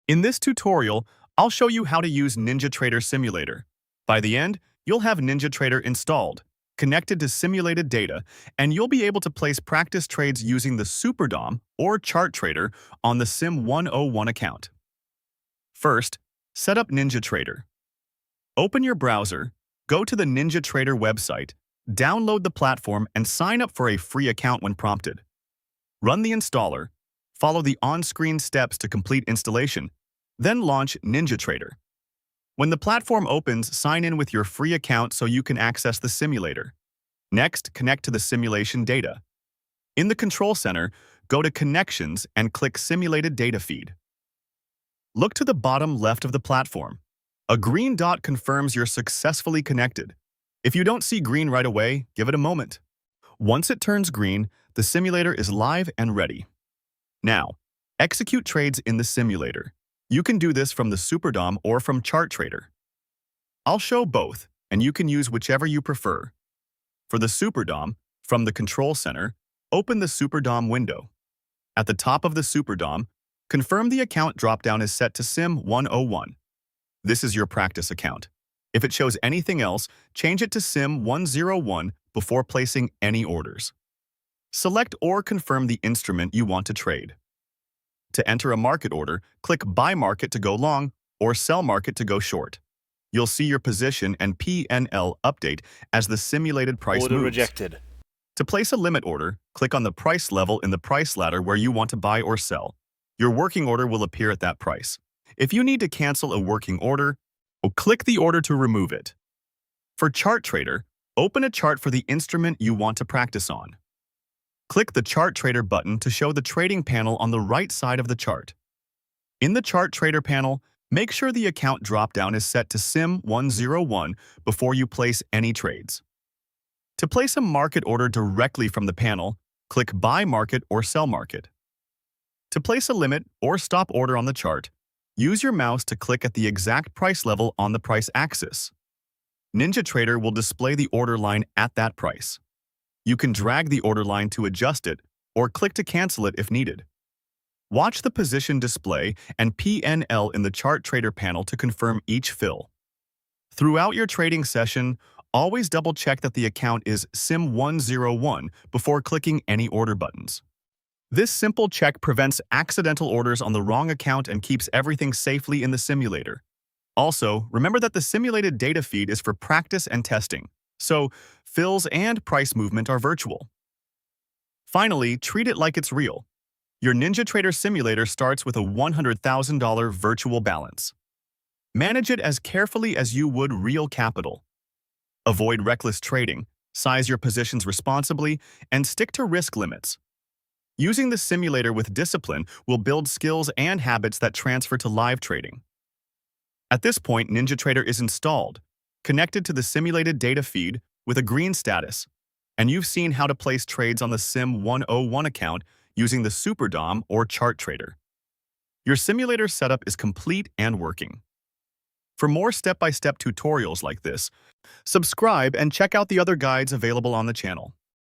In this tutorial, I'll show you how to use NinjaTrader Simulator. By the end, you'll have NinjaTrader installed, connected to simulated data, and you'll be able to place practice trades using the SuperDOM or Chart Trader on the Sim 101 account. First, set up NinjaTrader. Open your browser, go to the NinjaTrader website, download the platform, and sign up for a free account when prompted. Run the installer, follow the on-screen steps to complete installation, then launch NinjaTrader. When the platform opens, sign in with your free account so you can access the simulator. Next, connect to the simulation data. In the Control Center, go to Connections and click Simulated Data Feed. Look to the bottom left of the platform. A green dot confirms you're successfully connected. If you don't see green right away, give it a moment. Once it turns green, the simulator is live and ready. Now, execute trades in the simulator. You can do this from the SuperDOM or from Chart Trader. I'll show both, and you can use whichever you prefer. For the SuperDOM, from the Control Center, open the SuperDOM window. At the top of the SuperDOM, confirm the account dropdown is set to Sim 101. This is your practice account. If it shows anything else, change it to Sim 101 before placing any orders. Select or confirm the instrument you want to trade. To enter a market order, click Buy Market to go long or Sell Market to go short. You'll see your position and P&L update as the simulated price moves. Order rejected. To place a limit order, click on the price level in the price ladder where you want to buy or sell. Your working order will appear at that price. If you need to cancel a working order, click the order to remove it. For Chart Trader, open a chart for the instrument you want to practice on. Click the Chart Trader button to show the trading panel on the right side of the chart. In the Chart Trader panel, make sure the account dropdown is set to Sim 101 before you place any trades. To place a market order directly from the panel, click Buy Market or Sell Market. To place a limit or stop order on the chart, use your mouse to click at the exact price level on the price axis. NinjaTrader will display the order line at that price. You can drag the order line to adjust it or click to cancel it if needed. Watch the position display and P&L in the Chart Trader panel to confirm each fill. Throughout your trading session, always double-check that the account is Sim 101 before clicking any order buttons. This simple check prevents accidental orders on the wrong account and keeps everything safely in the simulator. Also, remember that the simulated data feed is for practice and testing, so fills and price movement are virtual. Finally, treat it like it's real. Your NinjaTrader Simulator starts with a $100,000 virtual balance. Manage it as carefully as you would real capital. Avoid reckless trading, size your positions responsibly, and stick to risk limits. Using the simulator with discipline will build skills and habits that transfer to live trading. At this point, NinjaTrader is installed, connected to the simulated data feed with a green status, and you've seen how to place trades on the Sim 101 account using the SuperDOM or Chart Trader. Your simulator setup is complete and working. For more step-by-step tutorials like this, subscribe and check out the other guides available on the channel.